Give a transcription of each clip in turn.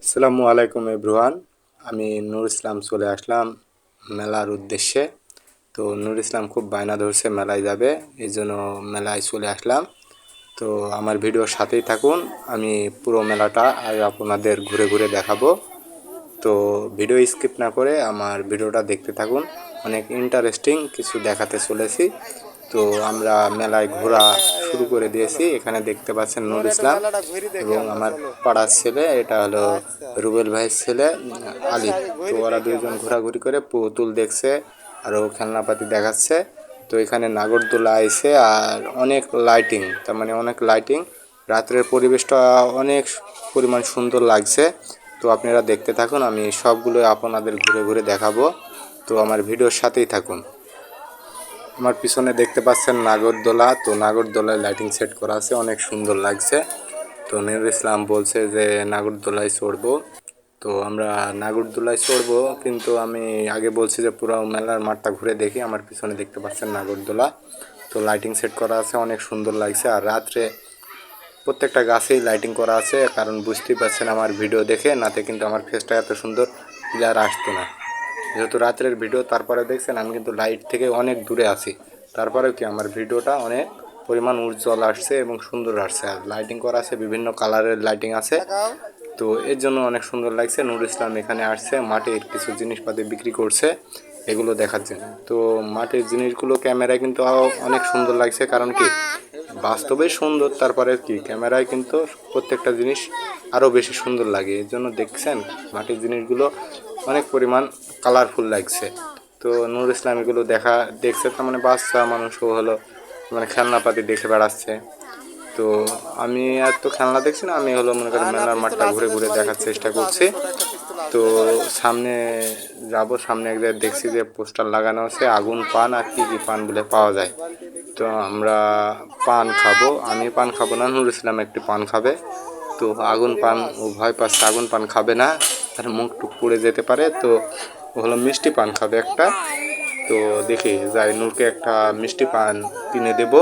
আসসালামু আলাইকুম এভরিওয়ান। আমি নূর ইসলাম চলে আসলাম মেলার উদ্দেশ্যে। তো নূর ইসলাম খুব বায়না ধরছে মেলায় যাবে, এই জন্য মেলায় চলে আসলাম। তো আমার ভিডিওর সাথেই থাকুন, আমি পুরো মেলাটা আজ আপনাদের ঘুরে ঘুরে দেখাবো। তো ভিডিও স্কিপ না করে আমার ভিডিওটা দেখতে থাকুন, অনেক ইন্টারেস্টিং কিছু দেখাতে চলেছি। তো আমরা মেলায় ঘোরা শুরু করে দিয়েছি। এখানে দেখতে পাচ্ছেন নূর ইসলাম এবং আমার পাড়ার ছেলে, এটা হলো রুবেল ভাইয়ের ছেলে আলিফ। তো ওরা দুইজন ঘোরাঘুরি করে পুতুল দেখছে, আরও খেলনাপাতি দেখাচ্ছে। তো এখানে নাগরদোলা আইছে আর অনেক লাইটিং, তার মানে অনেক লাইটিং। রাত্রের পরিবেশটা অনেক পরিমাণ সুন্দর লাগছে। তো আপনারা দেখতে থাকুন, আমি সবগুলো আপনাদের ঘুরে ঘুরে দেখাবো। তো আমার ভিডিওর সাথেই থাকুন। আমার পিছনে দেখতে পাচ্ছেন নাগরদোলা। তো নাগরদোলায় লাইটিং সেট করা আছে, অনেক সুন্দর লাগছে। তো নূর ইসলাম বলছে যে নাগরদোলায় চড়বো। তো আমরা নাগরদোলায় চড়বো, কিন্তু আমি আগে বলছি যে পুরো মেলার মাঠটা ঘুরে দেখি। আমার পিছনে দেখতে পাচ্ছেন নাগরদোলা। তো লাইটিং সেট করা আছে, অনেক সুন্দর লাগছে। আর রাত্রে প্রত্যেকটা গাছেই লাইটিং করা আছে, কারণ বুঝতেই পারছেন আমার ভিডিও দেখে, নাতে কিন্তু আমার ফেসটা এত সুন্দর ক্লিয়ার আসতো না। যেহেতু রাত্রের ভিডিও, তারপরে দেখছেন আমি কিন্তু লাইট থেকে অনেক দূরে আছি, তারপরেও কি আমার ভিডিওটা অনেক পরিমাণ উজ্জ্বল আসছে এবং সুন্দর আসছে। আর লাইটিং করা আছে, বিভিন্ন কালারের লাইটিং আছে। তো এর জন্য অনেক সুন্দর লাগছে। নূর ইসলাম এখানে আসছে, মাটির কিছু জিনিসপাতি বিক্রি করছে, এগুলো দেখার জন্য। তো মাটির জিনিসগুলো ক্যামেরায় কিন্তু অনেক সুন্দর লাগছে, কারণ কি বাস্তবে সুন্দর, তারপরে কি ক্যামেরায় কিন্তু প্রত্যেকটা জিনিস আরও বেশি সুন্দর লাগে। এর জন্য দেখছেন মাটির জিনিসগুলো অনেক পরিমাণ কালারফুল লাগছে। তো নূর ইসলাম এগুলো দেখছে, তার মানে বাচ্চা মানুষও হলো মানে খেলনাপাতি দেখে বেড়াচ্ছে। তো আমি আর তো খেলনা দেখছি না, আমি হলো মনে করেন মেলার মাঠটা ঘুরে ঘুরে দেখার চেষ্টা করছি। তো সামনে যাব, সামনে এক জায়গায় দেখছি যে পোস্টার লাগানো আছে আগুন পান আর কি কি পান বলে পাওয়া যায়। তো আমরা পান খাবো, আমি পান খাবো না, নূর ইসলাম একটি পান খাবে। তো আগুন পান ও ভয় পাচ্ছে, আগুন পান খাবে না, তার মুখ টুক পুড়ে যেতে পারে। তো ও হলো মিষ্টি পান খাবে একটা। তো দেখি যাই, নূরকে একটা মিষ্টি পান কিনে দেব,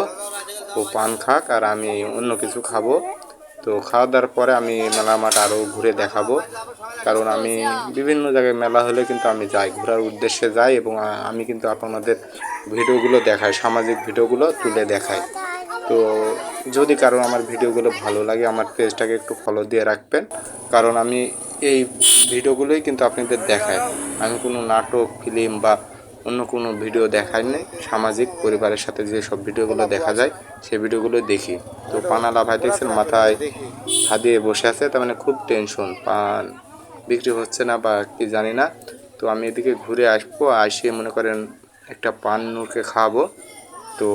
ও পান খাক আর আমি অন্য কিছু খাবো। তো খাওয়া দাওয়ার পরে আমি মেলা মাঠ আরও ঘুরে দেখাবো, কারণ আমি বিভিন্ন জায়গায় মেলা হলে কিন্তু আমি যাই, ঘোরার উদ্দেশ্যে যাই। এবং আমি কিন্তু আপনাদের ভিডিওগুলো দেখাই, সামাজিক ভিডিওগুলো তুলে দেখাই। তো যদি কারো আমার ভিডিওগুলো ভালো লাগে, আমার পেজটাকে একটু ফলো দিয়ে রাখবেন, কারণ আমি এই ভিডিওগুলোই কিন্তু আপনাদের দেখাই। আমি কোনো নাটক, ফিল্ম বা অন্য কোনো ভিডিও দেখাই না, সামাজিক পরিবারের সাথে যে সব ভিডিওগুলো দেখা যায় সেই ভিডিওগুলো দেখি। তো পানালা ভাই দেখছেন মাথায় হাত দিয়ে বসে আছে, তার মানে খুব টেনশন, পান বিক্রি হচ্ছে না বা কি জানি না। তো আমি এদিকে ঘুরে আসবো, আসিয়ে মনে করেন একটা পান নূরকে খাওয়াবো। তো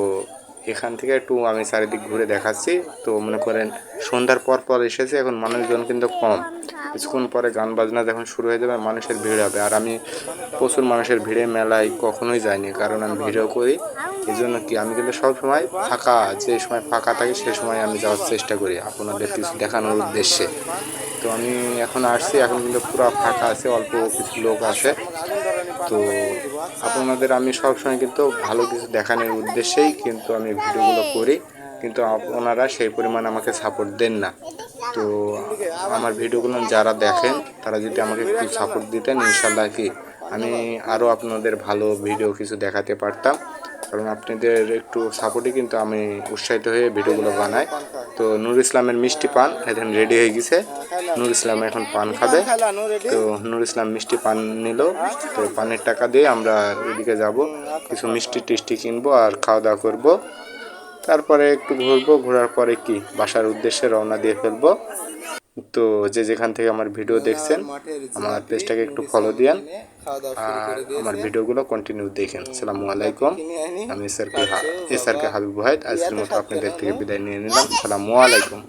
এখান থেকে একটু আমি চারিদিক ঘুরে দেখাচ্ছি। তো মনে করেন সন্ধ্যার পর পর এসেছে, এখন মানুষজন কিন্তু কম। কিছুক্ষণ পরে গান বাজনা যখন শুরু হয়ে যাবে, মানুষের ভিড় হবে। আর আমি প্রচুর মানুষের ভিড়ে মেলায় কখনোই যাইনি, কারণ আমি ভিডিও করি। এই জন্য কি আমি কিন্তু সবসময় ফাঁকা, যে সময় ফাঁকা থাকে সে সময় আমি যাওয়ার চেষ্টা করি আপনাদের কিছু দেখানোর উদ্দেশ্যে। তো আমি এখন আসছি, এখন কিন্তু পুরো ফাঁকা আছে, অল্প কিছু লোক আছে। তো আপনাদের আমি সবসময় কিন্তু ভালো কিছু দেখানোর উদ্দেশ্যেই কিন্তু আমি ভিডিওগুলো করি, কিন্তু আপনারা সেই পরিমাণ আমাকে সাপোর্ট দেন না। তো আমার ভিডিওগুলো যারা দেখেন তারা যদি আমাকে একটু সাপোর্ট দিতেন, ইনশাল্লাহ কি আমি আরও আপনাদের ভালো ভিডিও কিছু দেখাতে পারতাম। কারণ আপনাদের একটু সাপোর্টই কিন্তু আমি উৎসাহিত হয়ে ভিডিওগুলো বানাই। তো নূর ইসলামের মিষ্টি পান এখন রেডি হয়ে গেছে, নূর ইসলাম এখন পান খাবে। তো নূর ইসলাম মিষ্টি পান নিল, তো পানের টাকা দিয়ে আমরা ওইদিকে যাব, কিছু মিষ্টি টিষ্টি কিনবো আর খাওয়া দাওয়া করবো। তারপরে একটু ঘুরবো, ঘোরার পরে কি বাসার উদ্দেশ্যে রওনা দিয়ে ফেলবো। তো যে যেখান থেকে আমার ভিডিও দেখছেন আমার পেজটাকে একটু ফলো দিয়েন আর আমার ভিডিওগুলো কন্টিনিউ দেখেন। আসসালামু আলাইকুম, আমি এসআরকে হাবিব ওয়াহিদ আজকের মতো আপনাদের থেকে বিদায় নিয়ে নিলাম। আসসালামু আলাইকুম।